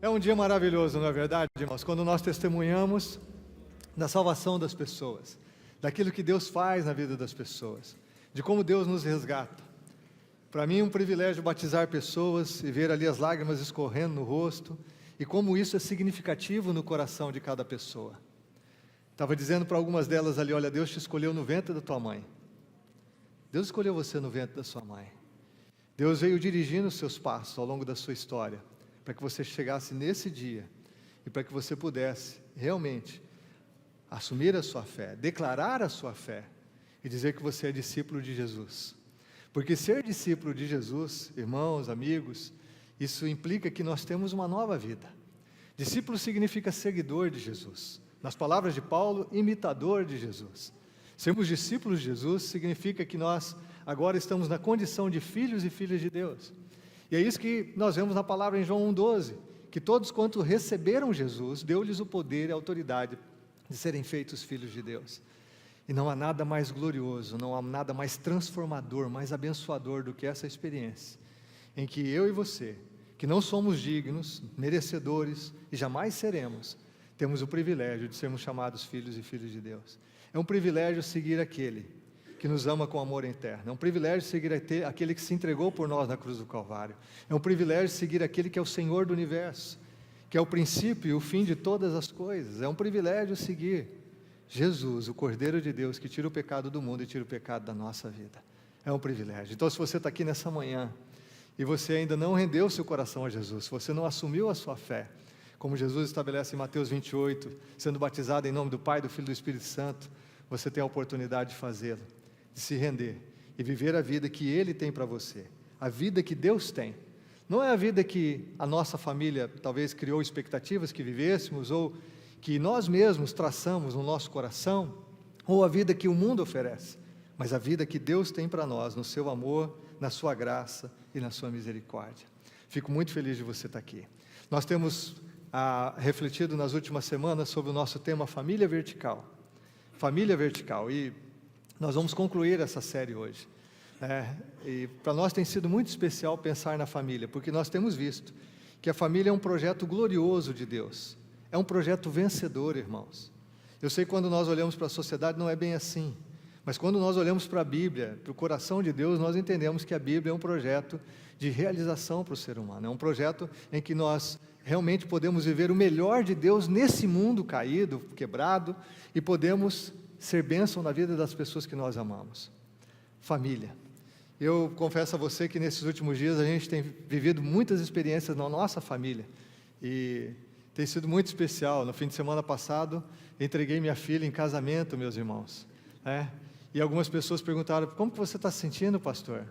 É um dia maravilhoso, não é verdade, irmãos? Quando nós testemunhamos da salvação das pessoas, daquilo que Deus faz na vida das pessoas, de como Deus nos resgata. Para mim é um privilégio batizar pessoas e ver ali as lágrimas escorrendo no rosto, e como isso é significativo no coração de cada pessoa. Estava dizendo para algumas delas ali, olha, Deus te escolheu no ventre da tua mãe. Deus escolheu você no ventre da sua mãe. Deus veio dirigindo os seus passos ao longo da sua história, para que você chegasse nesse dia, e para que você pudesse realmente assumir a sua fé, declarar a sua fé, e dizer que você é discípulo de Jesus. Porque ser discípulo de Jesus, irmãos, amigos, isso implica que nós temos uma nova vida. Discípulo significa seguidor de Jesus. Nas palavras de Paulo, imitador de Jesus. Sermos discípulos de Jesus significa que nós agora estamos na condição de filhos e filhas de Deus. E é isso que nós vemos na palavra em João 1,12, que todos quanto receberam Jesus, deu-lhes o poder e a autoridade de serem feitos filhos de Deus. E não há nada mais glorioso, não há nada mais transformador, mais abençoador do que essa experiência, em que eu e você, que não somos dignos, merecedores e jamais seremos, temos o privilégio de sermos chamados filhos e filhas de Deus. É um privilégio seguir aquele que nos ama com amor eterno. É um privilégio seguir aquele que se entregou por nós na cruz do Calvário. É um privilégio seguir aquele que é o Senhor do universo, que é o princípio e o fim de todas as coisas. É um privilégio seguir Jesus, o Cordeiro de Deus, que tira o pecado do mundo e tira o pecado da nossa vida. É um privilégio. Então, se você está aqui nessa manhã e você ainda não rendeu seu coração a Jesus, se você não assumiu a sua fé, como Jesus estabelece em Mateus 28, sendo batizado em nome do Pai, do Filho e do Espírito Santo, você tem a oportunidade de fazê-lo, de se render e viver a vida que Ele tem para você, a vida que Deus tem. Não é a vida que a nossa família talvez criou expectativas que vivêssemos, ou que nós mesmos traçamos no nosso coração, ou a vida que o mundo oferece, mas a vida que Deus tem para nós, no seu amor, na sua graça e na sua misericórdia. Fico muito feliz de você estar aqui. Nós temos refletido nas últimas semanas sobre o nosso tema Família Vertical. Família Vertical, e nós vamos concluir essa série hoje. E para nós tem sido muito especial pensar na família, porque nós temos visto que a família é um projeto glorioso de Deus, é um projeto vencedor, irmãos. Eu sei que quando nós olhamos para a sociedade não é bem assim, mas quando nós olhamos para a Bíblia, para o coração de Deus, nós entendemos que a Bíblia é um projeto de realização para o ser humano, é um projeto em que nós realmente podemos viver o melhor de Deus nesse mundo caído, quebrado, e podemos ser bênção na vida das pessoas que nós amamos. Família. Eu confesso a você que nesses últimos dias a gente tem vivido muitas experiências na nossa família, e tem sido muito especial. No fim de semana passado, entreguei minha filha em casamento, meus irmãos. E algumas pessoas perguntaram, como que você está se sentindo, pastor?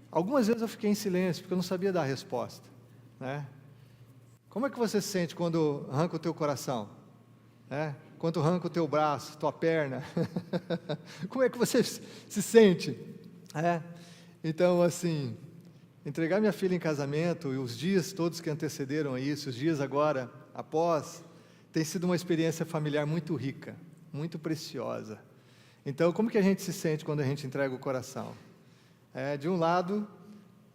Algumas vezes eu fiquei em silêncio, porque eu não sabia dar a resposta. Como é que você se sente quando arranca o teu coração? Quando arranca o teu braço, tua perna? Como é que você se sente? Então, assim, entregar minha filha em casamento, e os dias todos que antecederam a isso, os dias agora, após, tem sido uma experiência familiar muito rica, muito preciosa. Então, como que a gente se sente quando a gente entrega o coração? De um lado,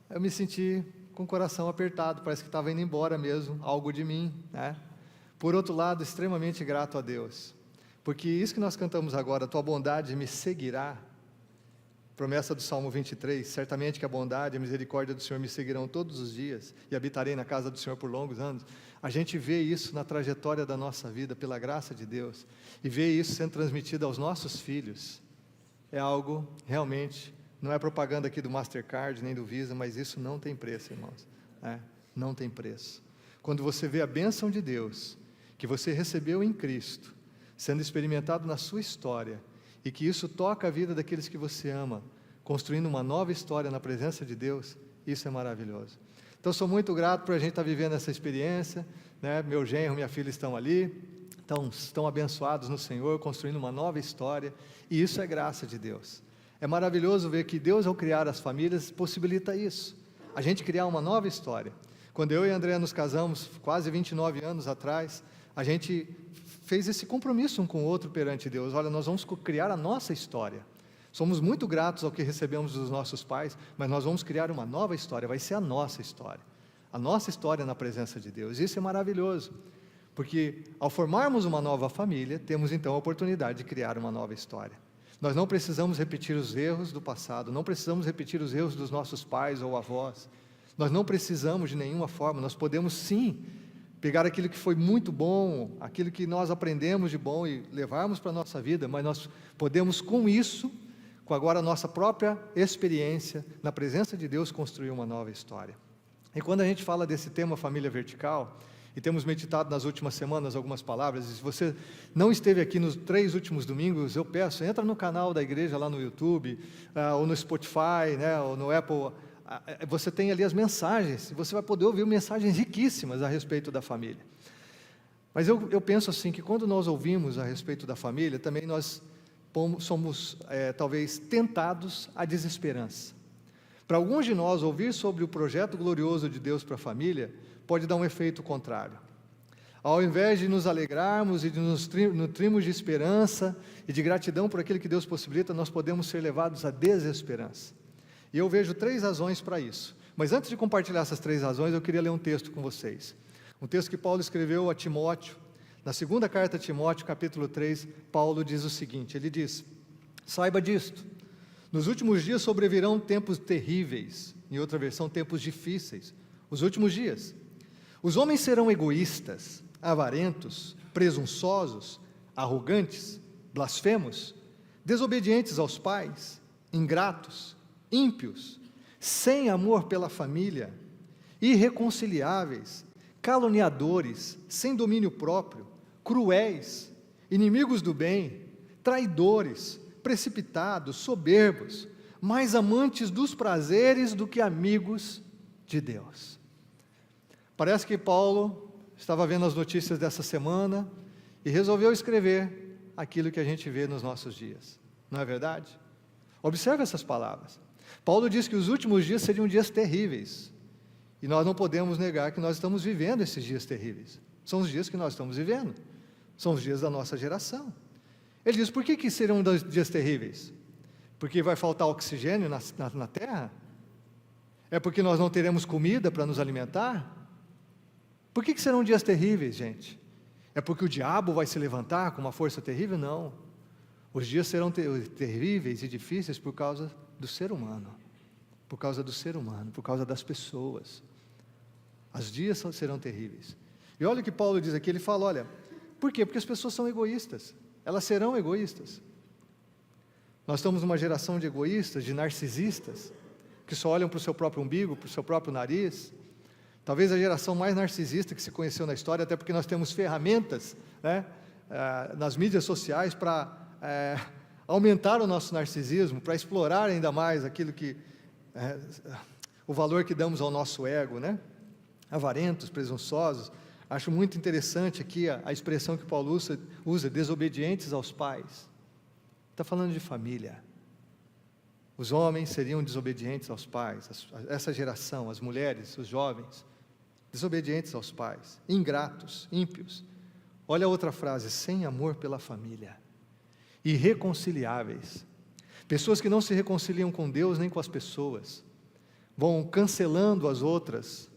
eu me senti com o coração apertado, parece que estava indo embora mesmo, algo de mim. Por outro lado, extremamente grato a Deus, porque isso que nós cantamos agora, tua bondade me seguirá, promessa do Salmo 23, certamente que a bondade e a misericórdia do Senhor me seguirão todos os dias, e habitarei na casa do Senhor por longos anos. A gente vê isso na trajetória da nossa vida, pela graça de Deus, e vê isso sendo transmitido aos nossos filhos. É algo realmente, não é propaganda aqui do Mastercard, nem do Visa, mas isso não tem preço, irmãos. Não tem preço. Quando você vê a bênção de Deus, que você recebeu em Cristo, sendo experimentado na sua história, e que isso toca a vida daqueles que você ama, construindo uma nova história na presença de Deus, isso é maravilhoso. Então, sou muito grato por a gente estar vivendo essa experiência, meu genro, minha filha estão ali, estão abençoados no Senhor, construindo uma nova história, e isso é graça de Deus. É maravilhoso ver que Deus, ao criar as famílias, possibilita isso, a gente criar uma nova história. Quando eu e a Andréa nos casamos, quase 29 anos atrás, a gente fez esse compromisso um com o outro perante Deus. Olha, nós vamos criar a nossa história. Somos muito gratos ao que recebemos dos nossos pais, mas nós vamos criar uma nova história, vai ser a nossa história. a nossa história na presença de Deus. Isso é maravilhoso, porque ao formarmos uma nova família, temos então a oportunidade de criar uma nova história. Nós não precisamos repetir os erros do passado, não precisamos repetir os erros dos nossos pais ou avós, nós não precisamos de nenhuma forma, nós podemos sim pegar aquilo que foi muito bom, aquilo que nós aprendemos de bom e levarmos para a nossa vida, mas nós podemos com isso, com agora a nossa própria experiência, na presença de Deus, construir uma nova história. E quando a gente fala desse tema família vertical, e temos meditado nas últimas semanas algumas palavras, e se você não esteve aqui nos 3 últimos domingos, eu peço, entra no canal da igreja lá no YouTube, ou no Spotify, né, ou no Apple, você tem ali as mensagens, você vai poder ouvir mensagens riquíssimas a respeito da família. Mas eu penso assim, que quando nós ouvimos a respeito da família, também nós somos talvez tentados à desesperança. Para alguns de nós, ouvir sobre o projeto glorioso de Deus para a família, pode dar um efeito contrário. Ao invés de nos alegrarmos e de nos nutrirmos de esperança e de gratidão por aquilo que Deus possibilita, nós podemos ser levados à desesperança. E eu vejo 3 razões para isso. Mas antes de compartilhar essas 3 razões, eu queria ler um texto com vocês. Um texto que Paulo escreveu a Timóteo. Na segunda carta a Timóteo, capítulo 3, Paulo diz o seguinte, ele diz: saiba disto, nos últimos dias sobrevirão tempos terríveis, em outra versão, tempos difíceis, os últimos dias. Os homens serão egoístas, avarentos, presunçosos, arrogantes, blasfemos, desobedientes aos pais, ingratos, ímpios, sem amor pela família, irreconciliáveis, caluniadores, sem domínio próprio, cruéis, inimigos do bem, traidores, precipitados, soberbos, mais amantes dos prazeres do que amigos de Deus. Parece que Paulo estava vendo as notícias dessa semana e resolveu escrever aquilo que a gente vê nos nossos dias, não é verdade? Observe essas palavras. Paulo diz que os últimos dias seriam dias terríveis, e nós não podemos negar que nós estamos vivendo esses dias terríveis. São os dias que nós estamos vivendo, são os dias da nossa geração. Ele diz, por que serão dias terríveis? Porque vai faltar oxigênio na terra? É porque nós não teremos comida para nos alimentar? Por que serão dias terríveis, gente? É porque o diabo vai se levantar com uma força terrível? Não. Os dias serão terríveis e difíceis por causa do ser humano, por causa do ser humano, por causa das pessoas. Os dias serão terríveis. E olha o que Paulo diz aqui, ele fala, olha, por quê? Porque as pessoas são egoístas, elas serão egoístas. Nós estamos numa geração de egoístas, de narcisistas, que só olham para o seu próprio umbigo, para o seu próprio nariz. Talvez a geração mais narcisista que se conheceu na história, até porque nós temos ferramentas, né, nas mídias sociais para aumentar o nosso narcisismo, para explorar ainda mais aquilo que, o valor que damos ao nosso ego, né? Avarentos, presunçosos. Acho muito interessante aqui a expressão que Paulo usa, desobedientes aos pais. Está falando de família. Os homens seriam desobedientes aos pais, essa geração, as mulheres, os jovens, desobedientes aos pais, ingratos, ímpios. Olha a outra frase, sem amor pela família, irreconciliáveis, pessoas que não se reconciliam com Deus nem com as pessoas, vão cancelando as outras.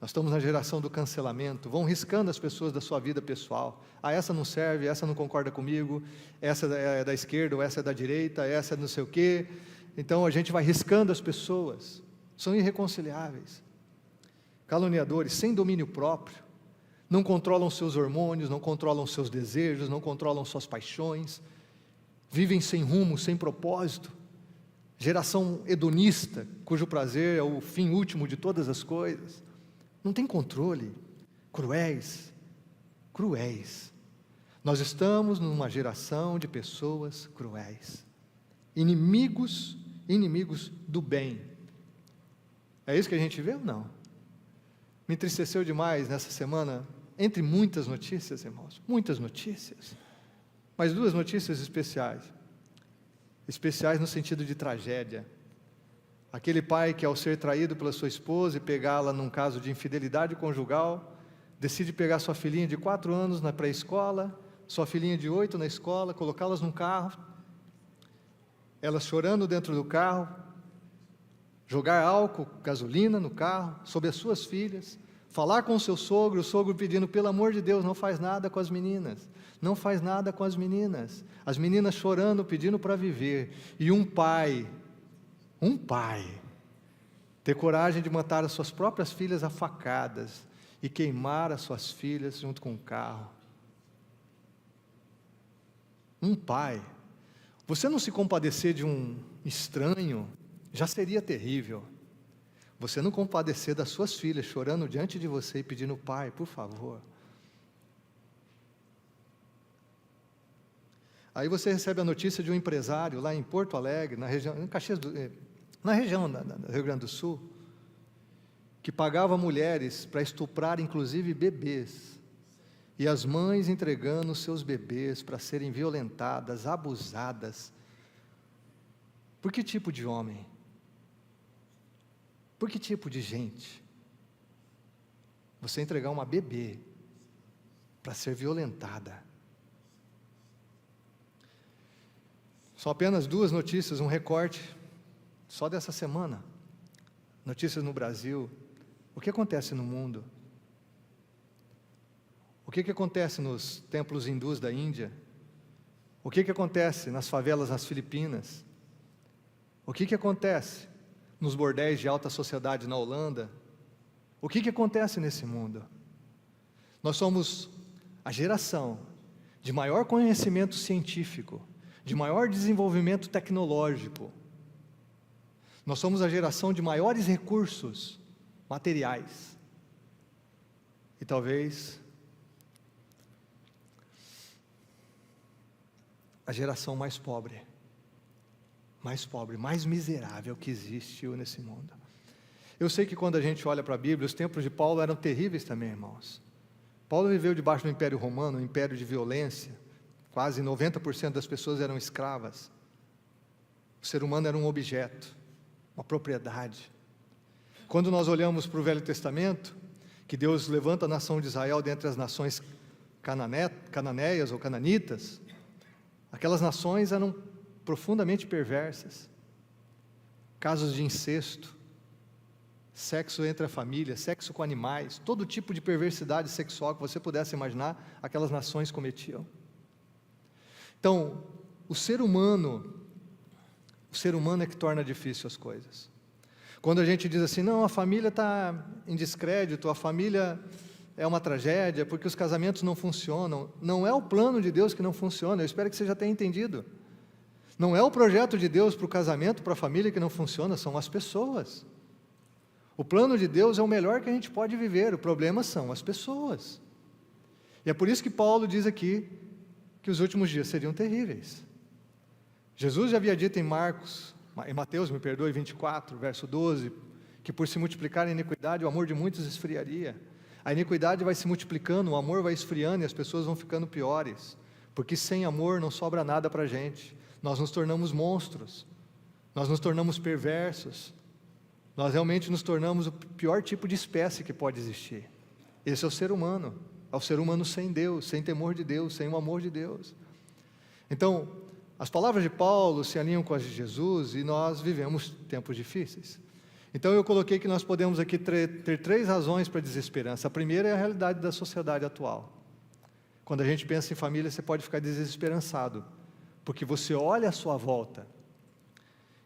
Nós estamos na geração do cancelamento, vão riscando as pessoas da sua vida pessoal. Essa não serve, essa não concorda comigo, essa é da esquerda ou essa é da direita, essa é não sei o quê. Então a gente vai riscando as pessoas, são irreconciliáveis, caluniadores, sem domínio próprio, não controlam seus hormônios, não controlam seus desejos, não controlam suas paixões, vivem sem rumo, sem propósito, geração hedonista, cujo prazer é o fim último de todas as coisas, não tem controle, cruéis, nós estamos numa geração de pessoas cruéis, inimigos do bem. É isso que a gente vê ou não? Me entristeceu demais nessa semana, entre muitas notícias, irmãos, muitas notícias, mas 2 notícias especiais no sentido de tragédia. Aquele pai que, ao ser traído pela sua esposa e pegá-la num caso de infidelidade conjugal, decide pegar sua filhinha de 4 anos na pré-escola, sua filhinha de 8 na escola, colocá-las num carro, elas chorando dentro do carro, jogar álcool, gasolina no carro, sobre as suas filhas, falar com o sogro pedindo, pelo amor de Deus, não faz nada com as meninas, não faz nada com as meninas chorando, pedindo para viver, e um pai, ter coragem de matar as suas próprias filhas a facadas, e queimar as suas filhas junto com o carro. Um pai, você não se compadecer de um estranho, já seria terrível. Você não compadecer das suas filhas chorando diante de você e pedindo, pai, por favor. Aí você recebe a notícia de um empresário lá em Porto Alegre, na região, em Caxias do Rio Grande do Sul, que pagava mulheres para estuprar inclusive bebês, e as mães entregando seus bebês para serem violentadas, abusadas. Por que tipo de homem? Por que tipo de gente? Você entregar uma bebê para ser violentada. Só apenas 2 notícias, um recorte, só dessa semana. Notícias no Brasil. O que acontece no mundo? O que acontece nos templos hindus da Índia? O que acontece nas favelas nas Filipinas? O que acontece nos bordéis de alta sociedade na Holanda? O que acontece nesse mundo? Nós somos a geração de maior conhecimento científico, de maior desenvolvimento tecnológico. Nós somos a geração de maiores recursos materiais. E talvez a geração mais pobre, mais miserável que existiu nesse mundo. Eu sei que quando a gente olha para a Bíblia, os tempos de Paulo eram terríveis também, irmãos. Paulo viveu debaixo do Império Romano, um império de violência, quase 90% das pessoas eram escravas. O ser humano era um objeto, uma propriedade. Quando nós olhamos para o Velho Testamento, que Deus levanta a nação de Israel dentre as nações cananeias ou cananitas, aquelas nações eram profundamente perversas, casos de incesto, sexo entre a família, sexo com animais, todo tipo de perversidade sexual que você pudesse imaginar, aquelas nações cometiam. Então, o ser humano é que torna difícil as coisas. Quando a gente diz assim, não, a família está em descrédito, a família é uma tragédia, porque os casamentos não funcionam. Não é o plano de Deus que não funciona, eu espero que você já tenha entendido. Não é o projeto de Deus para o casamento, para a família que não funciona, são as pessoas. O plano de Deus é o melhor que a gente pode viver, o problema são as pessoas. E é por isso que Paulo diz aqui, que os últimos dias seriam terríveis. Jesus já havia dito em Mateus, 24, verso 12, que por se multiplicar a iniquidade, o amor de muitos esfriaria. A iniquidade vai se multiplicando, o amor vai esfriando e as pessoas vão ficando piores, porque sem amor não sobra nada para a gente. Nós nos tornamos monstros, nós nos tornamos perversos, nós realmente nos tornamos o pior tipo de espécie que pode existir. Esse é o ser humano sem Deus, sem temor de Deus, sem o amor de Deus. Então, as palavras de Paulo se alinham com as de Jesus e nós vivemos tempos difíceis. Então eu coloquei que nós podemos aqui ter 3 razões para a desesperança. A primeira é a realidade da sociedade atual. Quando a gente pensa em família, você pode ficar desesperançado, porque você olha à sua volta,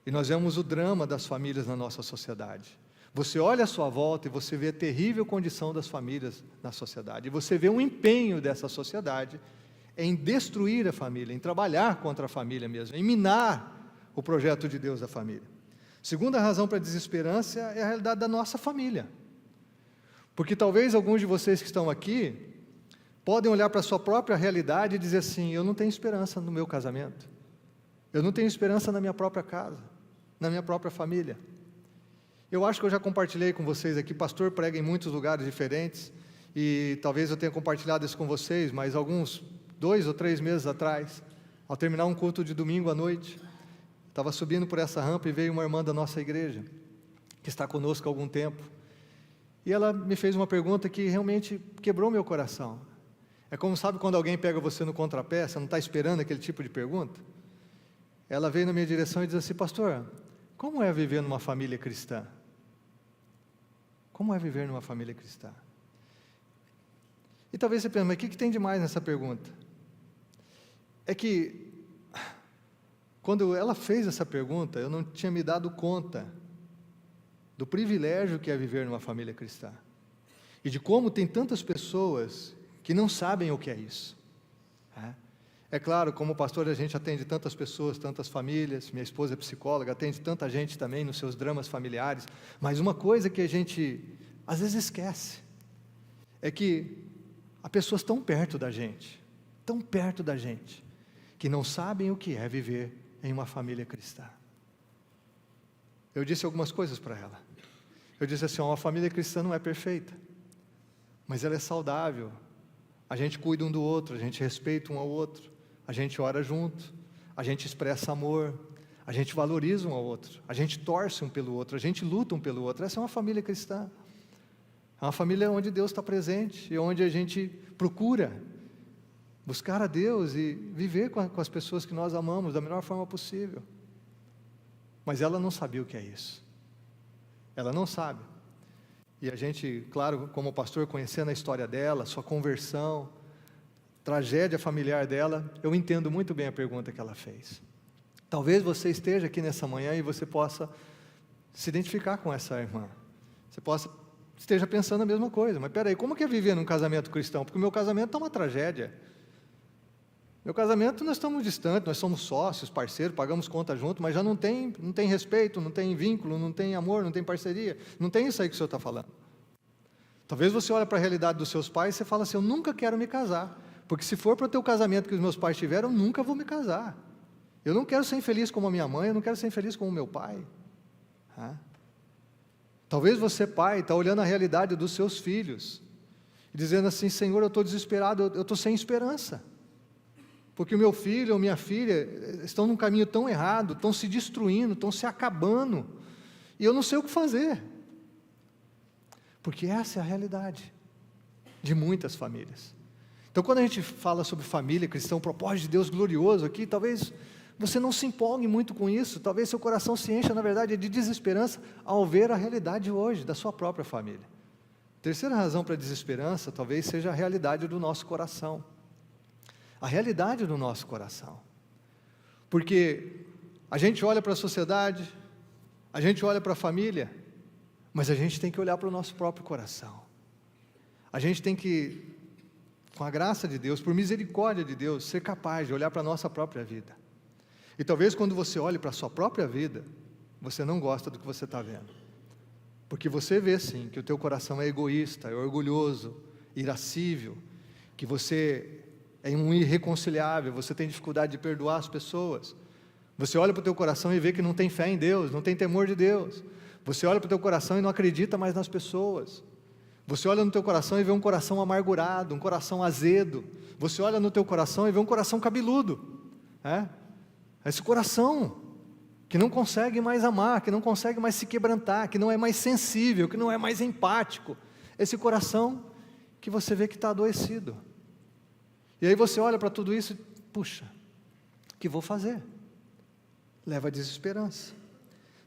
e nós vemos o drama das famílias na nossa sociedade. Você olha à sua volta e você vê a terrível condição das famílias na sociedade, e você vê um empenho dessa sociedade em destruir a família, em trabalhar contra a família mesmo, em minar o projeto de Deus da família. Segunda razão para a desesperança é a realidade da nossa família. Porque talvez alguns de vocês que estão aqui podem olhar para a sua própria realidade e dizer assim, eu não tenho esperança no meu casamento, eu não tenho esperança na minha própria casa, na minha própria família. Eu acho que eu já compartilhei com vocês aqui, pastor prega em muitos lugares diferentes, e talvez eu tenha compartilhado isso com vocês, mas alguns 2 ou 3 meses atrás, ao terminar um culto de domingo à noite, estava subindo por essa rampa e veio uma irmã da nossa igreja, que está conosco há algum tempo, e ela me fez uma pergunta que realmente quebrou meu coração. É como, sabe, quando alguém pega você no contrapé, você não está esperando aquele tipo de pergunta? Ela veio na minha direção e disse assim, pastor, Como é viver numa família cristã? Como é viver numa família cristã? E talvez você pense, mas o que tem de mais nessa pergunta? É que, quando ela fez essa pergunta, eu não tinha me dado conta do privilégio que é viver numa família cristã. E de como tem tantas pessoas que não sabem o que é isso. É claro, como pastor a gente atende tantas pessoas, tantas famílias, minha esposa é psicóloga, atende tanta gente também nos seus dramas familiares, mas uma coisa que a gente às vezes esquece, é que há pessoas tão perto da gente, que não sabem o que é viver em uma família cristã. Eu disse algumas coisas para ela. Eu disse assim, uma família cristã não é perfeita, mas ela é saudável. A gente cuida um do outro, a gente respeita um ao outro, a gente ora junto, a gente expressa amor, a gente valoriza um ao outro, a gente torce um pelo outro, a gente luta um pelo outro. Essa é uma família cristã. É uma família onde Deus está presente e onde a gente procura buscar a Deus e viver com as pessoas que nós amamos da melhor forma possível. Mas ela não sabia o que é isso. Ela não sabe. E a gente, claro, como pastor, conhecendo a história dela, sua conversão, tragédia familiar dela, eu entendo muito bem a pergunta que ela fez. Talvez você esteja aqui nessa manhã e você possa se identificar com essa irmã. Você esteja pensando a mesma coisa. Mas peraí, como que é viver num casamento cristão? Porque o meu casamento está uma tragédia. Meu casamento, nós estamos distantes, nós somos sócios, parceiros, pagamos conta junto, mas já não tem respeito, não tem vínculo, não tem amor, não tem parceria. Não tem isso aí que o senhor está falando. Talvez você olhe para a realidade dos seus pais e você fala assim, eu nunca quero me casar. Porque se for para ter o casamento que os meus pais tiveram, eu nunca vou me casar. Eu não quero ser infeliz como a minha mãe, eu não quero ser infeliz como o meu pai. Talvez você, pai, está olhando a realidade dos seus filhos, e dizendo assim, Senhor, eu estou desesperado, eu estou sem esperança. Porque o meu filho ou minha filha estão num caminho tão errado, estão se destruindo, estão se acabando, e eu não sei o que fazer. Porque essa é a realidade de muitas famílias. Então, quando a gente fala sobre família cristã, o propósito de Deus glorioso aqui, talvez você não se empolgue muito com isso, talvez seu coração se encha, na verdade, de desesperança ao ver a realidade hoje da sua própria família. Terceira razão para a desesperança, talvez seja a realidade do nosso coração. A realidade do nosso coração. Porque a gente olha para a sociedade, a gente olha para a família, mas a gente tem que olhar para o nosso próprio coração. A gente tem que, com a graça de Deus, por misericórdia de Deus, ser capaz de olhar para a nossa própria vida. E talvez quando você olhe para a sua própria vida, você não gosta do que você está vendo. Porque você vê sim, que o teu coração é egoísta, é orgulhoso, irascível, que você é um irreconciliável, você tem dificuldade de perdoar as pessoas. Você olha para o teu coração e vê que não tem fé em Deus, não tem temor de Deus. Você olha para o teu coração e não acredita mais nas pessoas. Você olha no teu coração e vê um coração amargurado, um coração azedo. Você olha no teu coração e vê um coração cabeludo. Esse coração que não consegue mais amar, que não consegue mais se quebrantar, que não é mais sensível, que não é mais empático. Esse coração que você vê que está adoecido. E aí você olha para tudo isso e, puxa, o que vou fazer? Leva a desesperança.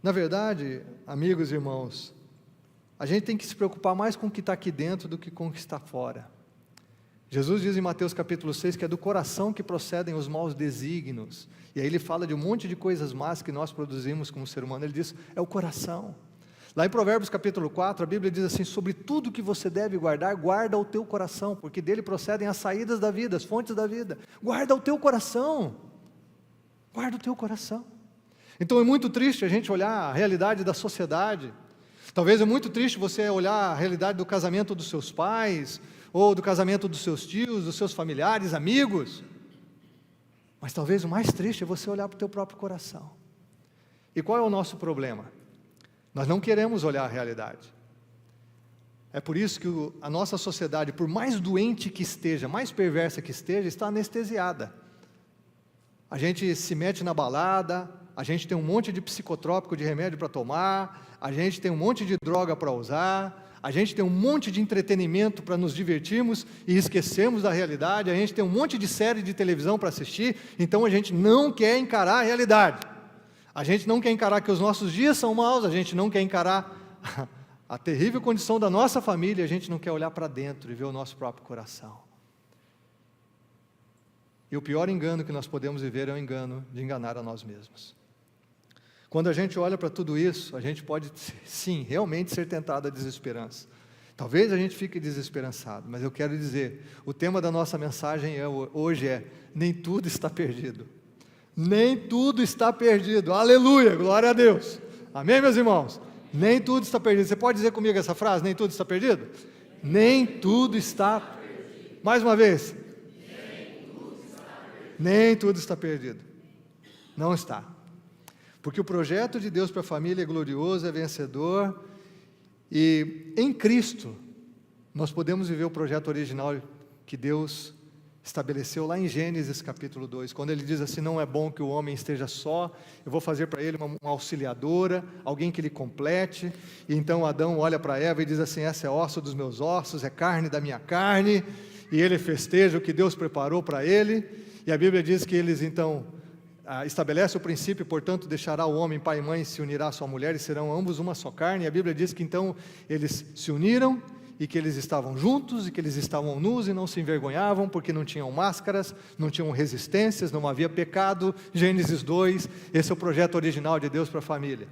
Na verdade, amigos e irmãos, a gente tem que se preocupar mais com o que está aqui dentro do que com o que está fora. Jesus diz em Mateus capítulo 6 que é do coração que procedem os maus desígnios. E aí ele fala de um monte de coisas más que nós produzimos como ser humano. Ele diz, é o coração. Lá em Provérbios capítulo 4, a Bíblia diz assim, sobre tudo que você deve guardar, guarda o teu coração, porque dele procedem as saídas da vida, as fontes da vida. Guarda o teu coração. Guarda o teu coração. Então é muito triste a gente olhar a realidade da sociedade. Talvez é muito triste você olhar a realidade do casamento dos seus pais, ou do casamento dos seus tios, dos seus familiares, amigos. Mas talvez o mais triste é você olhar para o teu próprio coração. E qual é o nosso problema? Nós não queremos olhar a realidade. É por isso que a nossa sociedade, por mais doente que esteja, mais perversa que esteja, está anestesiada. A gente se mete na balada, a gente tem um monte de psicotrópico de remédio para tomar, a gente tem um monte de droga para usar, a gente tem um monte de entretenimento para nos divertirmos e esquecemos da realidade, a gente tem um monte de série de televisão para assistir, então a gente não quer encarar a realidade. A gente não quer encarar que os nossos dias são maus, a gente não quer encarar a terrível condição da nossa família, a gente não quer olhar para dentro e ver o nosso próprio coração. E o pior engano que nós podemos viver é o engano de enganar a nós mesmos. Quando a gente olha para tudo isso, a gente pode, sim, realmente ser tentado à desesperança. Talvez a gente fique desesperançado, mas eu quero dizer, o tema da nossa mensagem hoje é: nem tudo está perdido. Nem tudo está perdido. Aleluia, glória a Deus. Amém, meus irmãos? Nem tudo está perdido. Você pode dizer comigo essa frase? Nem tudo está perdido? Nem tudo está perdido. Mais uma vez. Nem tudo está perdido. Não está. Porque o projeto de Deus para a família é glorioso, é vencedor, e em Cristo nós podemos viver o projeto original que Deus estabeleceu lá em Gênesis capítulo 2, quando ele diz assim: não é bom que o homem esteja só, eu vou fazer para ele uma auxiliadora, alguém que lhe complete. E então Adão olha para Eva e diz assim: essa é osso dos meus ossos, é carne da minha carne, e ele festeja o que Deus preparou para ele. E a Bíblia diz que eles então estabelece o princípio: portanto deixará o homem pai e mãe, se unirá à sua mulher, e serão ambos uma só carne. E a Bíblia diz que então eles se uniram, e que eles estavam juntos, e que eles estavam nus e não se envergonhavam, porque não tinham máscaras, não tinham resistências, não havia pecado. Gênesis 2, esse é o projeto original de Deus para a família.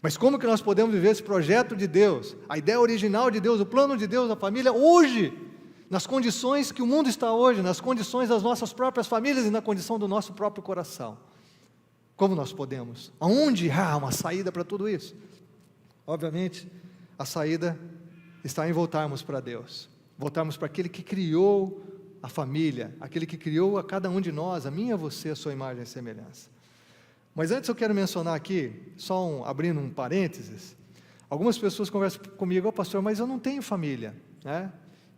Mas como que nós podemos viver esse projeto de Deus, a ideia original de Deus, o plano de Deus da família, hoje, nas condições que o mundo está hoje, nas condições das nossas próprias famílias e na condição do nosso próprio coração? Como nós podemos? Aonde há uma saída para tudo isso? Obviamente, a saída está em voltarmos para Deus, voltarmos para aquele que criou a família, aquele que criou a cada um de nós, a mim e a você, a sua imagem e semelhança. Mas antes eu quero mencionar aqui, abrindo um parênteses, algumas pessoas conversam comigo: pastor, mas eu não tenho família, né?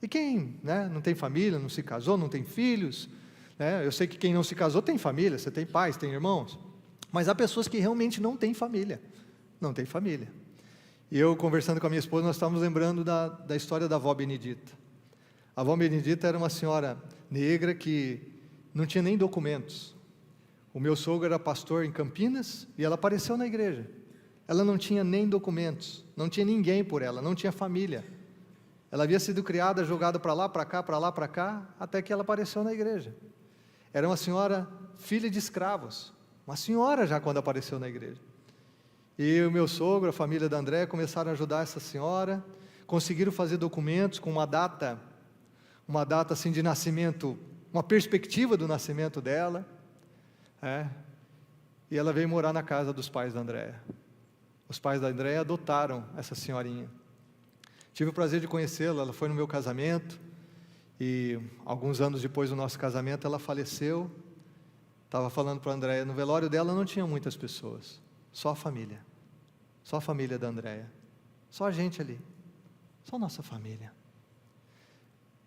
E quem, né, não tem família, não se casou, não tem filhos, né? Eu sei que quem não se casou tem família, você tem pais, tem irmãos, mas há pessoas que realmente não têm família, não têm família. E eu, conversando com a minha esposa, nós estávamos lembrando da história da avó Benedita. A avó Benedita era uma senhora negra que não tinha nem documentos. O meu sogro era pastor em Campinas e ela apareceu na igreja. Ela não tinha nem documentos, não tinha ninguém por ela, não tinha família. Ela havia sido criada, jogada para lá, para cá, para lá, para cá, até que ela apareceu na igreja. Era uma senhora filha de escravos, uma senhora já quando apareceu na igreja. E o meu sogro, a família da Andréia, começaram a ajudar essa senhora, conseguiram fazer documentos com uma data assim de nascimento, uma perspectiva do nascimento dela, e ela veio morar na casa dos pais da Andréia. Os pais da Andréia adotaram essa senhorinha. Tive o prazer de conhecê-la, ela foi no meu casamento, e alguns anos depois do nosso casamento ela faleceu. Estava falando para a Andréia, no velório dela não tinha muitas pessoas, só a família da Andréia, só a gente ali, só nossa família.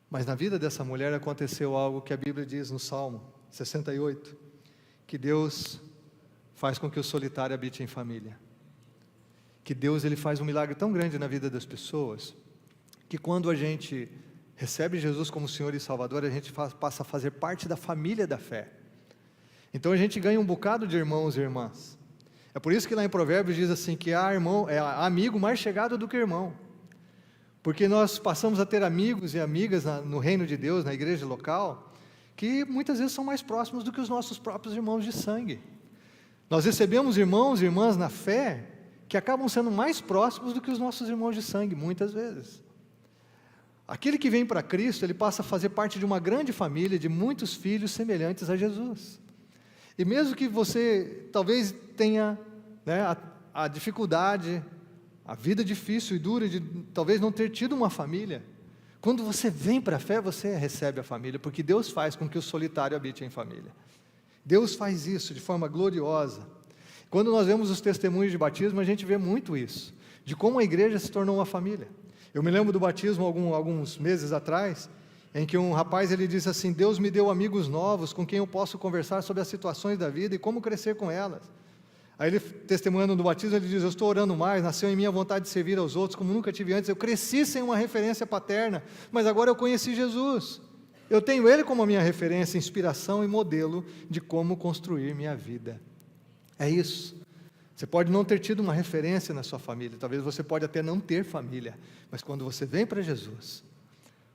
Mas na vida dessa mulher aconteceu algo que a Bíblia diz no Salmo 68, que Deus faz com que o solitário habite em família, que Deus ele faz um milagre tão grande na vida das pessoas, que quando a gente recebe Jesus como Senhor e Salvador, a gente passa a fazer parte da família da fé. Então a gente ganha um bocado de irmãos e irmãs. É por isso que lá em Provérbios diz assim, que há amigo mais chegado do que irmão, porque nós passamos a ter amigos e amigas no reino de Deus, na igreja local, que muitas vezes são mais próximos do que os nossos próprios irmãos de sangue. Nós recebemos irmãos e irmãs na fé, que acabam sendo mais próximos do que os nossos irmãos de sangue, muitas vezes. Aquele que vem para Cristo, ele passa a fazer parte de uma grande família, de muitos filhos semelhantes a Jesus. E mesmo que você talvez tenha a dificuldade, a vida difícil e dura de talvez não ter tido uma família, quando você vem para a fé, você recebe a família, porque Deus faz com que o solitário habite em família. Deus faz isso de forma gloriosa. Quando nós vemos os testemunhos de batismo, a gente vê muito isso, de como a igreja se tornou uma família. Eu me lembro do batismo alguns meses atrás, em que um rapaz ele disse assim: Deus me deu amigos novos com quem eu posso conversar sobre as situações da vida e como crescer com elas. Aí ele, testemunhando do batismo, ele diz: eu estou orando mais, nasceu em mim a vontade de servir aos outros como nunca tive antes. Eu cresci sem uma referência paterna, mas agora eu conheci Jesus. Eu tenho Ele como a minha referência, inspiração e modelo de como construir minha vida. É isso. Você pode não ter tido uma referência na sua família, talvez você pode até não ter família, mas quando você vem para Jesus,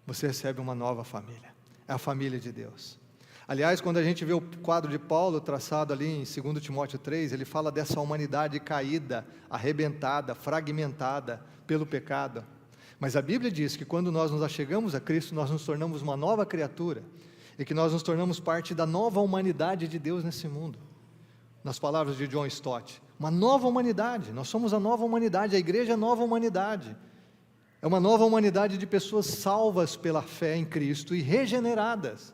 você recebe uma nova família, é a família de Deus. Aliás, quando a gente vê o quadro de Paulo traçado ali em 2 Timóteo 3, ele fala dessa humanidade caída, arrebentada, fragmentada pelo pecado. Mas a Bíblia diz que quando nós nos achegamos a Cristo, nós nos tornamos uma nova criatura, e que nós nos tornamos parte da nova humanidade de Deus nesse mundo. Nas palavras de John Stott, uma nova humanidade, nós somos a nova humanidade, a igreja é a nova humanidade. É uma nova humanidade de pessoas salvas pela fé em Cristo e regeneradas.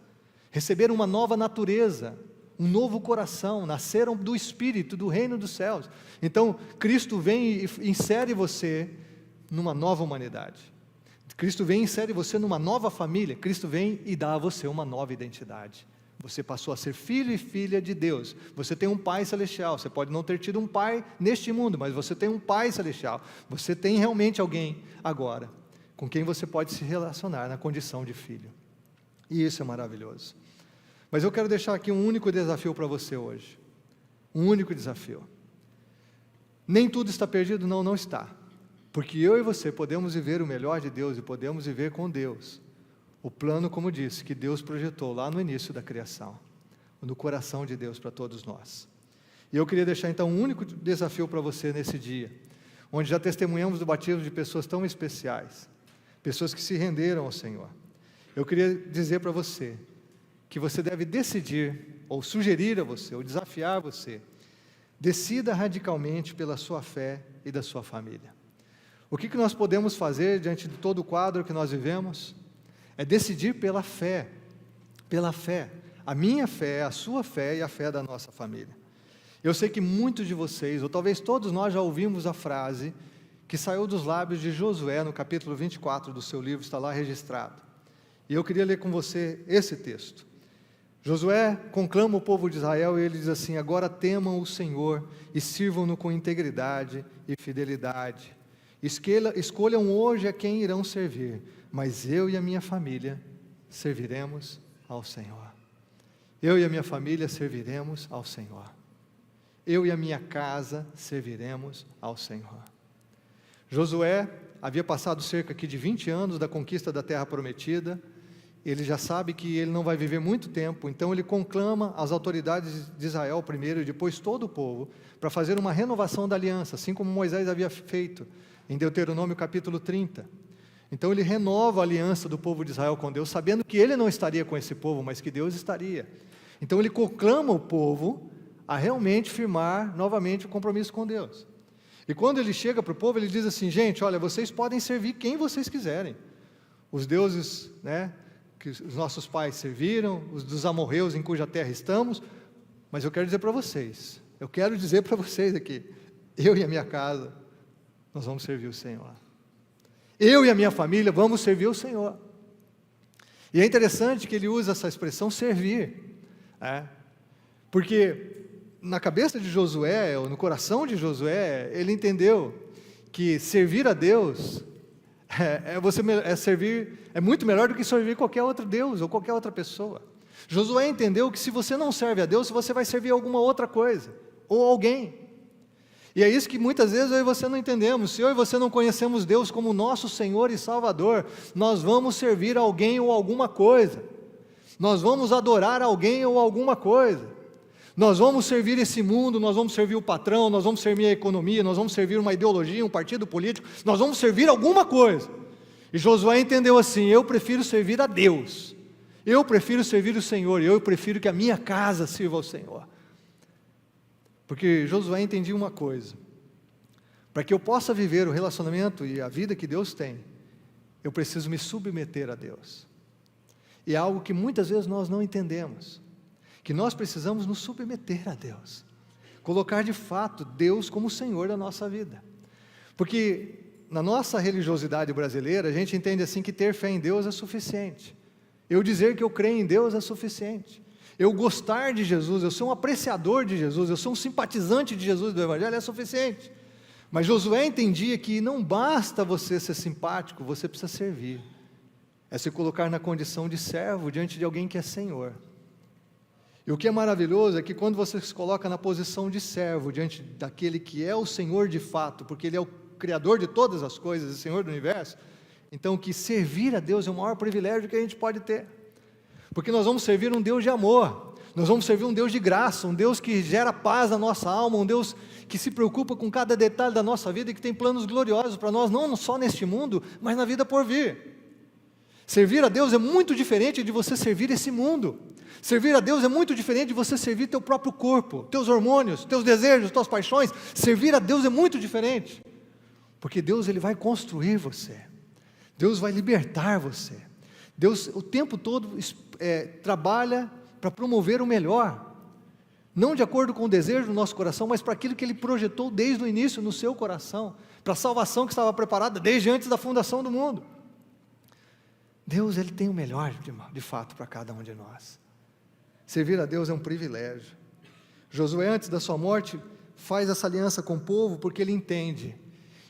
Receberam uma nova natureza, um novo coração, nasceram do Espírito, do reino dos céus. Então, Cristo vem e insere você numa nova humanidade. Cristo vem e insere você numa nova família. Cristo vem e dá a você uma nova identidade. Você passou a ser filho e filha de Deus. Você tem um Pai celestial. Você pode não ter tido um pai neste mundo, mas você tem um Pai celestial. Você tem realmente alguém agora com quem você pode se relacionar na condição de filho. E isso é maravilhoso. Mas eu quero deixar aqui um único desafio para você hoje. Um único desafio. Nem tudo está perdido? Não, não está. Porque eu e você podemos viver o melhor de Deus e podemos viver com Deus. O plano, como disse, que Deus projetou lá no início da criação. No coração de Deus para todos nós. E eu queria deixar então um único desafio para você nesse dia. Onde já testemunhamos do batismo de pessoas tão especiais. Pessoas que se renderam ao Senhor. Eu queria dizer para você que você deve decidir, ou sugerir a você, ou desafiar você, decida radicalmente pela sua fé e da sua família. O que nós podemos fazer diante de todo o quadro que nós vivemos? É decidir pela fé, a minha fé, a sua fé e a fé da nossa família. Eu sei que muitos de vocês, ou talvez todos nós já ouvimos a frase que saiu dos lábios de Josué no capítulo 24 do seu livro, está lá registrado. E eu queria ler com você esse texto. Josué conclama o povo de Israel e ele diz assim: agora temam o Senhor e sirvam-no com integridade e fidelidade. Escolham hoje a quem irão servir, mas eu e a minha família serviremos ao Senhor. Eu e a minha família serviremos ao Senhor. Eu e a minha casa serviremos ao Senhor. Josué havia passado cerca aqui de 20 anos da conquista da terra prometida. Ele já sabe que ele não vai viver muito tempo, então ele conclama as autoridades de Israel primeiro e depois todo o povo, para fazer uma renovação da aliança, assim como Moisés havia feito em Deuteronômio capítulo 30. Então ele renova a aliança do povo de Israel com Deus, sabendo que ele não estaria com esse povo, mas que Deus estaria. Então ele conclama o povo a realmente firmar novamente o compromisso com Deus. E quando ele chega para o povo, ele diz assim: gente, olha, vocês podem servir quem vocês quiserem. Os deuses, que os nossos pais serviram, os dos amorreus em cuja terra estamos, mas eu quero dizer para vocês aqui, eu e a minha casa, nós vamos servir o Senhor. Eu e a minha família vamos servir o Senhor. E é interessante que ele usa essa expressão servir, porque na cabeça de Josué, ou no coração de Josué, ele entendeu que servir a Deus é muito melhor do que servir qualquer outro Deus ou qualquer outra pessoa. Josué entendeu que se você não serve a Deus, você vai servir alguma outra coisa, ou alguém. E é isso que muitas vezes eu e você não entendemos. Se eu e você não conhecemos Deus como nosso Senhor e Salvador, nós vamos servir alguém ou alguma coisa. Nós vamos adorar alguém ou alguma coisa. Nós vamos servir esse mundo, nós vamos servir o patrão, nós vamos servir a economia, nós vamos servir uma ideologia, um partido político, nós vamos servir alguma coisa. E Josué entendeu assim: eu prefiro servir a Deus, eu prefiro servir o Senhor, eu prefiro que a minha casa sirva ao Senhor. Porque Josué entendia uma coisa: para que eu possa viver o relacionamento e a vida que Deus tem, eu preciso me submeter a Deus. E é algo que muitas vezes nós não entendemos, que nós precisamos nos submeter a Deus, colocar de fato Deus como Senhor da nossa vida. Porque na nossa religiosidade brasileira, a gente entende assim que ter fé em Deus é suficiente. Eu dizer que eu creio em Deus é suficiente. Eu gostar de Jesus, eu sou um apreciador de Jesus, eu sou um simpatizante de Jesus do Evangelho, é suficiente. Mas Josué entendia que não basta você ser simpático, você precisa servir. É se colocar na condição de servo diante de alguém que é Senhor. E o que é maravilhoso é que quando você se coloca na posição de servo, diante daquele que é o Senhor de fato, porque Ele é o Criador de todas as coisas, o Senhor do universo, então que servir a Deus é o maior privilégio que a gente pode ter, porque nós vamos servir um Deus de amor, nós vamos servir um Deus de graça, um Deus que gera paz na nossa alma, um Deus que se preocupa com cada detalhe da nossa vida e que tem planos gloriosos para nós, não só neste mundo, mas na vida por vir. Servir a Deus é muito diferente de você servir esse mundo. Servir a Deus é muito diferente de você servir teu próprio corpo, teus hormônios, teus desejos, tuas paixões. Servir a Deus é muito diferente, porque Deus Ele vai construir você, Deus vai libertar você, Deus o tempo todo trabalha para promover o melhor, não de acordo com o desejo do nosso coração, mas para aquilo que Ele projetou desde o início no seu coração, para a salvação que estava preparada desde antes da fundação do mundo. Deus Ele tem o melhor de fato para cada um de nós. Servir a Deus é um privilégio. Josué, antes da sua morte, faz essa aliança com o povo porque ele entende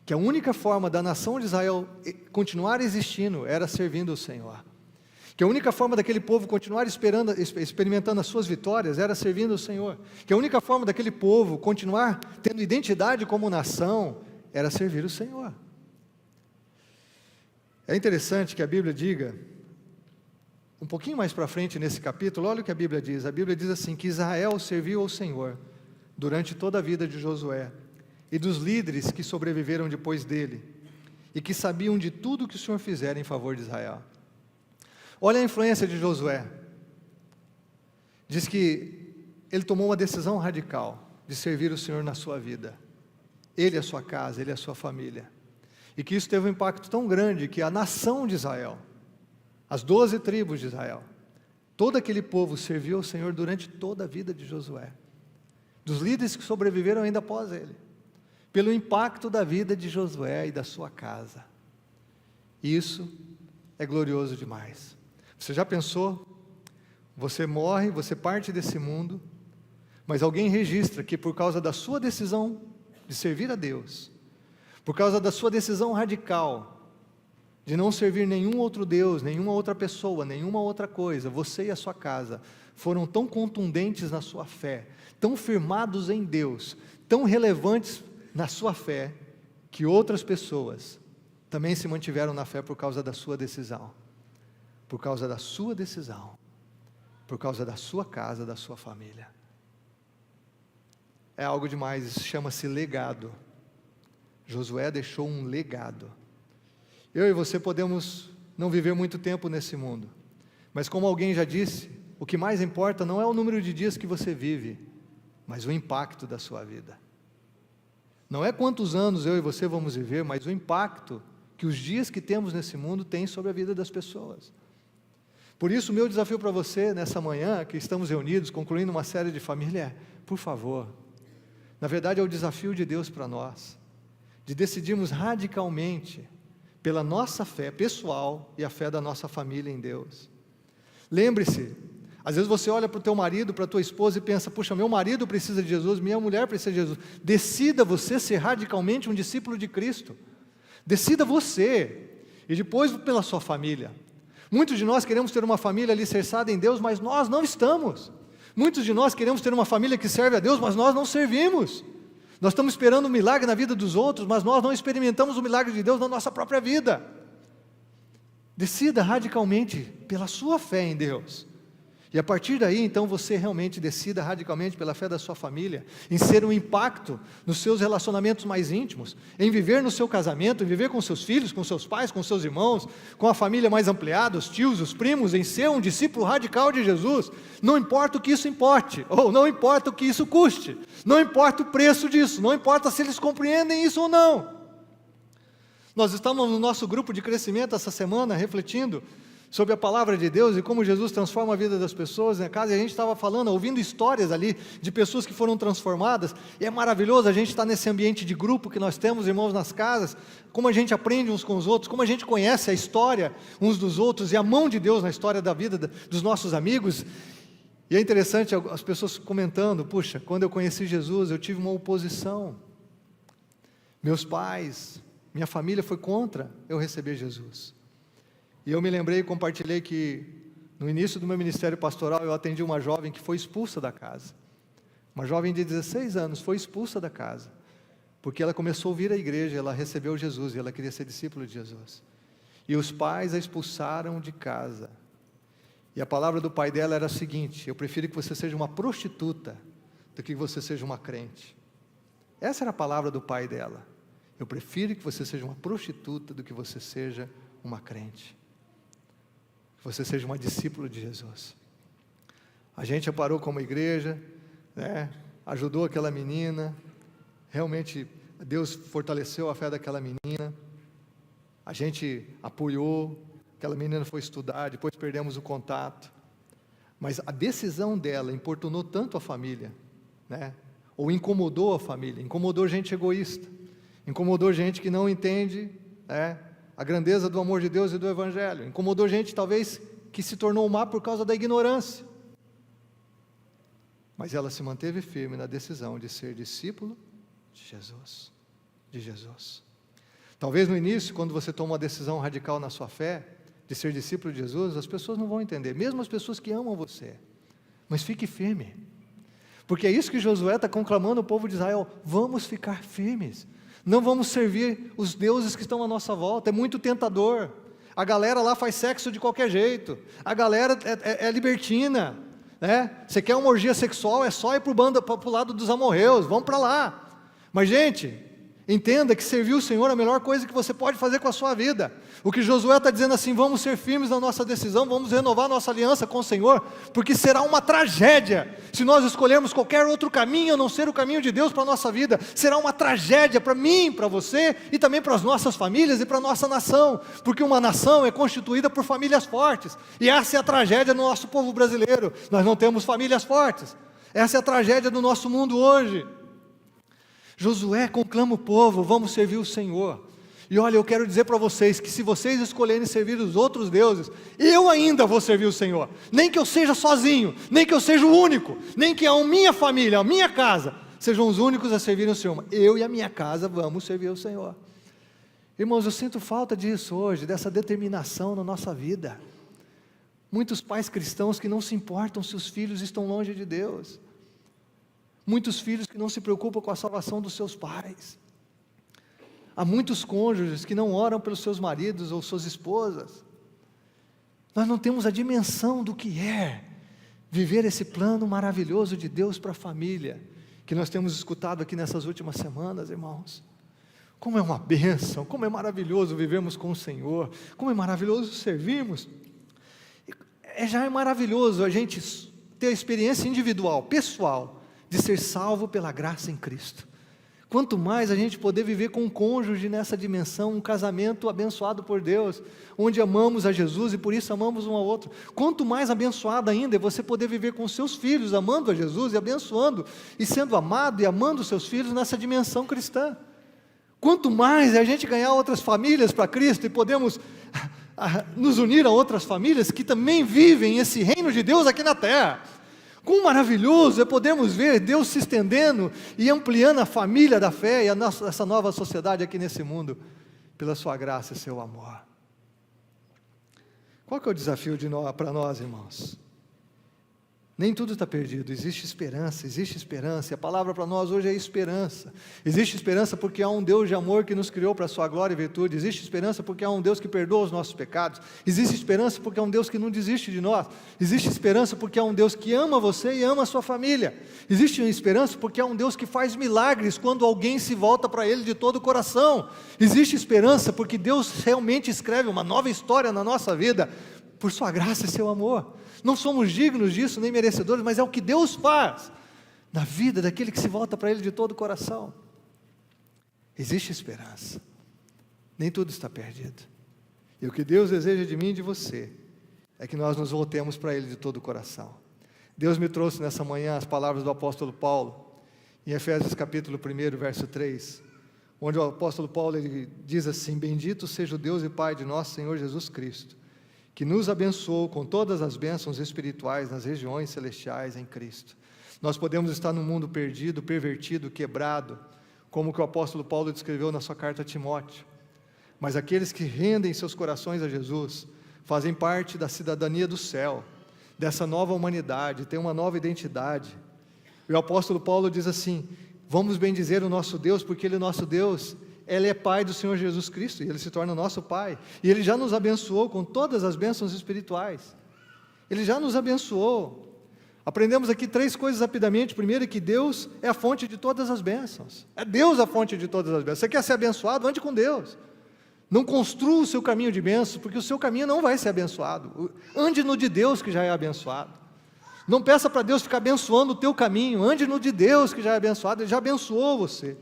que a única forma da nação de Israel continuar existindo era servindo o Senhor, que a única forma daquele povo continuar experimentando as suas vitórias era servindo o Senhor, que a única forma daquele povo continuar tendo identidade como nação era servir o Senhor. É interessante que a Bíblia diga, um pouquinho mais para frente nesse capítulo, olha o que a Bíblia diz assim, que Israel serviu ao Senhor durante toda a vida de Josué, e dos líderes que sobreviveram depois dele, e que sabiam de tudo que o Senhor fizera em favor de Israel. Olha a influência de Josué, diz que ele tomou uma decisão radical, de servir o Senhor na sua vida, ele e a sua casa, ele e a sua família, e que isso teve um impacto tão grande, que a nação de Israel, as 12 tribos de Israel, todo aquele povo serviu ao Senhor durante toda a vida de Josué, dos líderes que sobreviveram ainda após ele, pelo impacto da vida de Josué e da sua casa. Isso é glorioso demais. Você já pensou? Você morre, você parte desse mundo, mas alguém registra que por causa da sua decisão de servir a Deus, por causa da sua decisão radical, de não servir nenhum outro Deus, nenhuma outra pessoa, nenhuma outra coisa, você e a sua casa foram tão contundentes na sua fé, tão firmados em Deus, tão relevantes na sua fé, que outras pessoas também se mantiveram na fé por causa da sua decisão, por causa da sua decisão, por causa da sua casa, da sua família. É algo demais, isso chama-se legado. Josué deixou um legado. Eu e você podemos não viver muito tempo nesse mundo, mas como alguém já disse, o que mais importa não é o número de dias que você vive, mas o impacto da sua vida. Não é quantos anos eu e você vamos viver, mas o impacto que os dias que temos nesse mundo têm sobre a vida das pessoas. Por isso o meu desafio para você nessa manhã, que estamos reunidos, concluindo uma série de família, é, por favor, na verdade é o desafio de Deus para nós, de decidirmos radicalmente pela nossa fé pessoal e a fé da nossa família em Deus. Lembre-se, às vezes você olha para o teu marido, para a tua esposa e pensa, puxa, meu marido precisa de Jesus, minha mulher precisa de Jesus. Decida você ser radicalmente um discípulo de Cristo. Decida você, e depois pela sua família. Muitos de nós queremos ter uma família alicerçada em Deus, mas nós não estamos. Muitos de nós queremos ter uma família que serve a Deus, mas nós não servimos. Nós estamos esperando um milagre na vida dos outros, mas nós não experimentamos o milagre de Deus na nossa própria vida. Decida radicalmente pela sua fé em Deus. E a partir daí, então, você realmente decida radicalmente pela fé da sua família, em ser um impacto nos seus relacionamentos mais íntimos, em viver no seu casamento, em viver com seus filhos, com seus pais, com seus irmãos, com a família mais ampliada, os tios, os primos, em ser um discípulo radical de Jesus. Não importa o que isso importe, ou não importa o que isso custe, não importa o preço disso, não importa se eles compreendem isso ou não. Nós estamos no nosso grupo de crescimento essa semana, refletindo sobre a palavra de Deus e como Jesus transforma a vida das pessoas na casa, e a gente estava falando, ouvindo histórias ali, de pessoas que foram transformadas, e é maravilhoso a gente estar nesse ambiente de grupo que nós temos, irmãos, nas casas, como a gente aprende uns com os outros, como a gente conhece a história uns dos outros, e a mão de Deus na história da vida dos nossos amigos, e é interessante as pessoas comentando, puxa, quando eu conheci Jesus, eu tive uma oposição, meus pais, minha família foi contra eu receber Jesus. E eu me lembrei e compartilhei que No início do meu ministério pastoral, eu atendi uma jovem que foi expulsa da casa. Uma jovem de 16 anos foi expulsa da casa, porque ela começou a vir à igreja, ela recebeu Jesus e ela queria ser discípula de Jesus. E os pais a expulsaram de casa. E a palavra do pai dela era a seguinte: eu prefiro que você seja uma prostituta do que você seja uma crente. Essa era a palavra do pai dela. Eu prefiro que você seja uma prostituta do que você seja uma crente. Que você seja uma discípula de Jesus. A gente parou como igreja, né? Ajudou aquela menina. Realmente Deus fortaleceu a fé daquela menina. A gente apoiou. Aquela menina foi estudar, depois perdemos o contato. Mas a decisão dela importunou tanto a família, né? Ou incomodou a família, incomodou gente egoísta, incomodou gente que não entende, né, a grandeza do amor de Deus e do Evangelho, incomodou gente talvez que se tornou má por causa da ignorância. Mas ela se manteve firme na decisão de ser discípulo de Jesus, de Jesus. Talvez no início, quando você toma uma decisão radical na sua fé, de ser discípulo de Jesus, as pessoas não vão entender, mesmo as pessoas que amam você, mas fique firme, porque é isso que Josué está conclamando o povo de Israel: vamos ficar firmes, não vamos servir os deuses que estão à nossa volta, é muito tentador, a galera lá faz sexo de qualquer jeito, a galera é libertina, né? Você quer uma orgia sexual, é só ir para o lado dos amorreus, vamos para lá. Mas gente, entenda que servir o Senhor é a melhor coisa que você pode fazer com a sua vida. O que Josué está dizendo assim: vamos ser firmes na nossa decisão, vamos renovar nossa aliança com o Senhor, porque será uma tragédia se nós escolhermos qualquer outro caminho a não ser o caminho de Deus para a nossa vida. Será uma tragédia para mim, para você e também para as nossas famílias e para a nossa nação, porque uma nação é constituída por famílias fortes, e essa é a tragédia do nosso povo brasileiro. Nós não temos famílias fortes, essa é a tragédia do nosso mundo hoje. Josué conclama o povo: vamos servir o Senhor. E olha, eu quero dizer para vocês que se vocês escolherem servir os outros deuses, eu ainda vou servir o Senhor, nem que eu seja sozinho, nem que eu seja o único, nem que a minha família, a minha casa, sejam os únicos a servirem o Senhor. Eu e a minha casa vamos servir o Senhor. Irmãos, eu sinto falta disso hoje, dessa determinação na nossa vida. Muitos pais cristãos que não se importam se os filhos estão longe de Deus. Muitos filhos que não se preocupam com a salvação dos seus pais. Há muitos cônjuges que não oram pelos seus maridos ou suas esposas. Nós não temos a dimensão do que é viver esse plano maravilhoso de Deus para a família, que nós temos escutado aqui nessas últimas semanas, irmãos. Como é uma bênção, como é maravilhoso vivermos com o Senhor, como é maravilhoso servirmos. Já é maravilhoso a gente ter a experiência individual, pessoal, de ser salvo pela graça em Cristo. Quanto mais a gente poder viver com um cônjuge nessa dimensão, um casamento abençoado por Deus, onde amamos a Jesus e por isso amamos um ao outro. Quanto mais abençoado ainda é você poder viver com seus filhos, amando a Jesus e abençoando, e sendo amado e amando os seus filhos nessa dimensão cristã. Quanto mais é a gente ganhar outras famílias para Cristo e podemos nos unir a outras famílias que também vivem esse reino de Deus aqui na terra. Quão maravilhoso é podermos ver Deus se estendendo e ampliando a família da fé e essa nova sociedade aqui nesse mundo, pela sua graça e seu amor. Qual que é o desafio para nós, irmãos? Nem tudo está perdido, existe esperança, e a palavra para nós hoje é esperança. Existe esperança porque há um Deus de amor que nos criou para a sua glória e virtude, existe esperança porque há um Deus que perdoa os nossos pecados, existe esperança porque há um Deus que não desiste de nós, existe esperança porque há um Deus que ama você e ama a sua família, existe esperança porque há um Deus que faz milagres quando alguém se volta para Ele de todo o coração, existe esperança porque Deus realmente escreve uma nova história na nossa vida, por sua graça e seu amor. Não somos dignos disso, nem merecedores, mas é o que Deus faz na vida daquele que se volta para Ele de todo o coração. Existe esperança, nem tudo está perdido, e o que Deus deseja de mim e de você, é que nós nos voltemos para Ele de todo o coração. Deus me trouxe nessa manhã as palavras do apóstolo Paulo, em Efésios capítulo 1, verso 3, onde o apóstolo Paulo ele diz assim: bendito seja o Deus e Pai de nosso Senhor Jesus Cristo, que nos abençoou com todas as bênçãos espirituais nas regiões celestiais em Cristo. Nós podemos estar num mundo perdido, pervertido, quebrado, como que o apóstolo Paulo descreveu na sua carta a Timóteo, mas aqueles que rendem seus corações a Jesus, fazem parte da cidadania do céu, dessa nova humanidade, têm uma nova identidade. E o apóstolo Paulo diz assim: vamos bendizer o nosso Deus, porque Ele é nosso Deus, Ele é Pai do Senhor Jesus Cristo, e Ele se torna nosso Pai, e Ele já nos abençoou com todas as bênçãos espirituais, Ele já nos abençoou. Aprendemos aqui 3 coisas rapidamente. Primeiro é que Deus é a fonte de todas as bênçãos, é Deus a fonte de todas as bênçãos. Você quer ser abençoado? Ande com Deus, não construa o seu caminho de bênçãos, porque o seu caminho não vai ser abençoado. Ande no de Deus, que já é abençoado. Não peça para Deus ficar abençoando o teu caminho, ande no de Deus, que já é abençoado, Ele já abençoou você.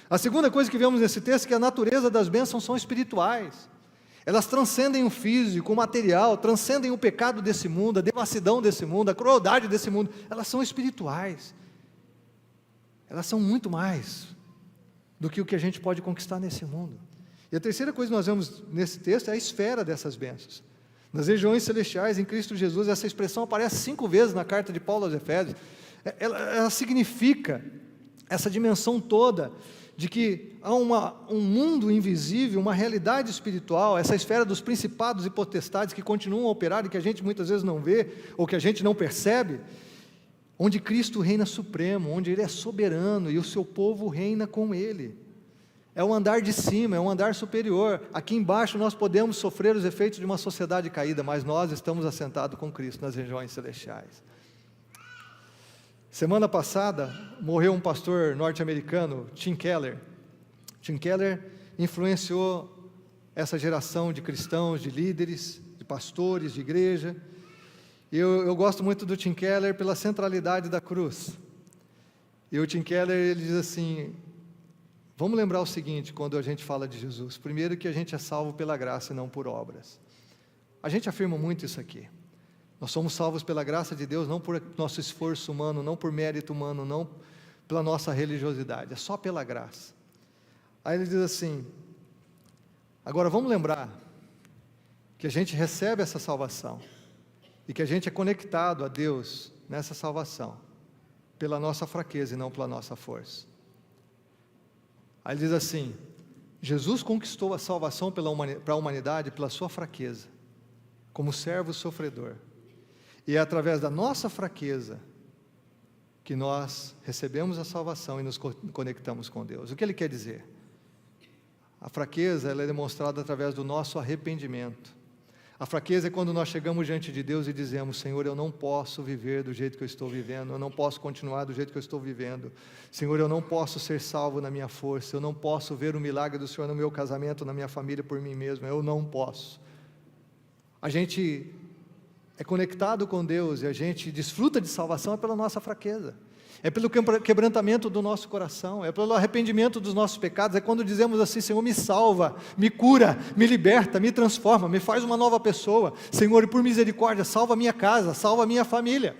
A segunda coisa que vemos nesse texto é que a natureza das bênçãos são espirituais. Elas transcendem o físico, o material, transcendem o pecado desse mundo, a devassidão desse mundo, a crueldade desse mundo. Elas são espirituais. Elas são muito mais do que o que a gente pode conquistar nesse mundo. E a terceira coisa que nós vemos nesse texto é a esfera dessas bênçãos. Nas regiões celestiais, em Cristo Jesus, essa expressão aparece 5 vezes na carta de Paulo aos Efésios. Ela significa essa dimensão toda de que há um mundo invisível, uma realidade espiritual, essa esfera dos principados e potestades que continuam a operar e que a gente muitas vezes não vê, ou que a gente não percebe, onde Cristo reina supremo, onde Ele é soberano e o seu povo reina com Ele. É um andar de cima, é um andar superior. Aqui embaixo nós podemos sofrer os efeitos de uma sociedade caída, mas nós estamos assentados com Cristo nas regiões celestiais. Semana passada, morreu um pastor norte-americano, Tim Keller. Tim Keller influenciou essa geração de cristãos, de líderes, de pastores, de igreja. E eu gosto muito do Tim Keller pela centralidade da cruz. E o Tim Keller, ele diz assim: vamos lembrar o seguinte, quando a gente fala de Jesus. Primeiro, que a gente é salvo pela graça e não por obras. A gente afirma muito isso aqui. Nós somos salvos pela graça de Deus, não por nosso esforço humano, não por mérito humano, não pela nossa religiosidade, é só pela graça. Aí ele diz assim: agora vamos lembrar que a gente recebe essa salvação e que a gente é conectado a Deus nessa salvação pela nossa fraqueza e não pela nossa força. Aí ele diz assim: Jesus conquistou a salvação para a humanidade pela sua fraqueza, como servo sofredor. E é através da nossa fraqueza que nós recebemos a salvação e nos conectamos com Deus. O que ele quer dizer? A fraqueza, ela é demonstrada através do nosso arrependimento. A fraqueza é quando nós chegamos diante de Deus e dizemos: Senhor, eu não posso viver do jeito que eu estou vivendo, eu não posso continuar do jeito que eu estou vivendo. Senhor, eu não posso ser salvo na minha força, eu não posso ver o milagre do Senhor no meu casamento, na minha família, por mim mesmo, eu não posso. A gente é conectado com Deus e a gente desfruta de salvação pela nossa fraqueza, é pelo quebrantamento do nosso coração, é pelo arrependimento dos nossos pecados, é quando dizemos assim: Senhor, me salva, me cura, me liberta, me transforma, me faz uma nova pessoa. Senhor, e por misericórdia, salva a minha casa, salva a minha família.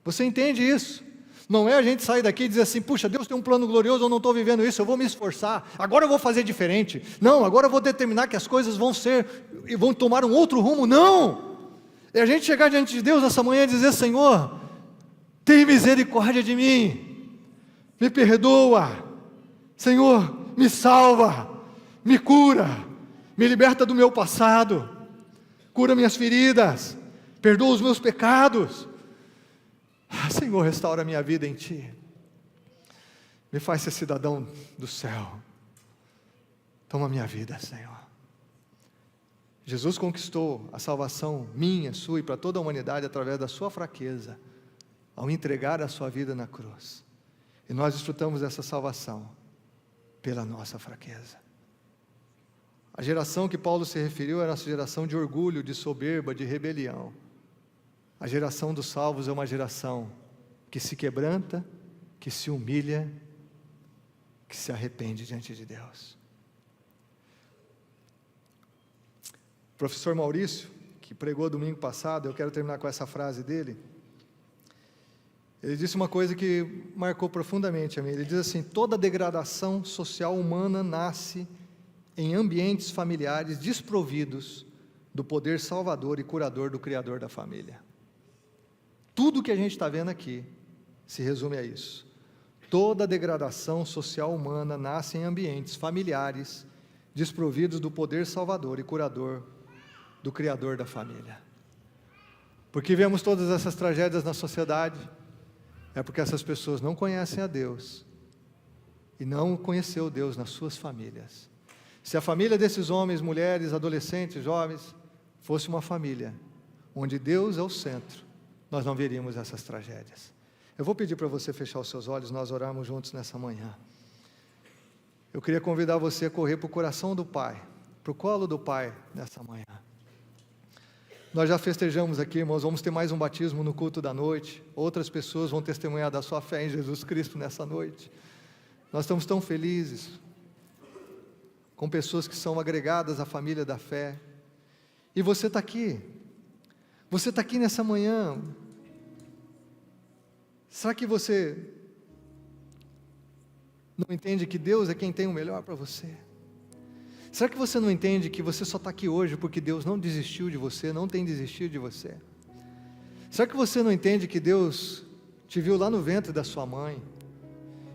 Você entende isso? Não é a gente sair daqui e dizer assim: puxa, Deus tem um plano glorioso, eu não estou vivendo isso, eu vou me esforçar, agora eu vou fazer diferente. Não, agora eu vou determinar que as coisas vão tomar um outro rumo. Não! É a gente chegar diante de Deus essa manhã e dizer: Senhor, tem misericórdia de mim, me perdoa, Senhor, me salva, me cura, me liberta do meu passado, cura minhas feridas, perdoa os meus pecados. Senhor, restaura a minha vida em Ti, me faz ser cidadão do céu, toma minha vida, Senhor. Jesus conquistou a salvação minha, sua e para toda a humanidade através da sua fraqueza, ao entregar a sua vida na cruz. E nós desfrutamos dessa salvação pela nossa fraqueza. A geração que Paulo se referiu era a geração de orgulho, de soberba, de rebelião. A geração dos salvos é uma geração que se quebranta, que se humilha, que se arrepende diante de Deus. O professor Maurício, que pregou domingo passado, eu quero terminar com essa frase dele. Ele disse uma coisa que marcou profundamente a mim. Ele diz assim: toda degradação social humana nasce em ambientes familiares desprovidos do poder salvador e curador do Criador da família. Tudo que a gente está vendo aqui se resume a isso. Toda degradação social humana nasce em ambientes familiares desprovidos do poder salvador e curador do Criador da família. Porque vemos todas essas tragédias na sociedade, é porque essas pessoas não conhecem a Deus e não conheceu Deus nas suas famílias. Se a família desses homens, mulheres, adolescentes, jovens, fosse uma família onde Deus é o centro, nós não veríamos essas tragédias. Eu vou pedir para você fechar os seus olhos, nós orarmos juntos nessa manhã. Eu queria convidar você a correr para o coração do Pai, para o colo do Pai nessa manhã. Nós já festejamos aqui, irmãos, vamos ter mais um batismo no culto da noite, outras pessoas vão testemunhar da sua fé em Jesus Cristo nessa noite. Nós estamos tão felizes, com pessoas que são agregadas à família da fé, e você está aqui nessa manhã. Será que você não entende que Deus é quem tem o melhor para você? Será que você não entende que você só está aqui hoje porque Deus não desistiu de você, não tem desistido de você? Será que você não entende que Deus te viu lá no ventre da sua mãe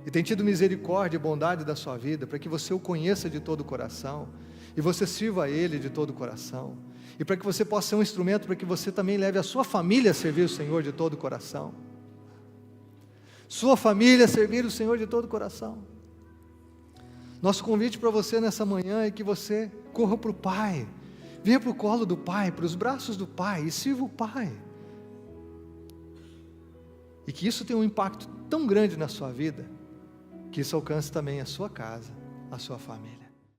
e tem tido misericórdia e bondade da sua vida para que você o conheça de todo o coração e você sirva a Ele de todo o coração e para que você possa ser um instrumento para que você também leve a sua família a servir o Senhor de todo o coração? Sua família servir o Senhor de todo o coração. Nosso convite para você nessa manhã é que você corra para o Pai, venha para o colo do Pai, para os braços do Pai e sirva o Pai. E que isso tenha um impacto tão grande na sua vida, que isso alcance também a sua casa, a sua família.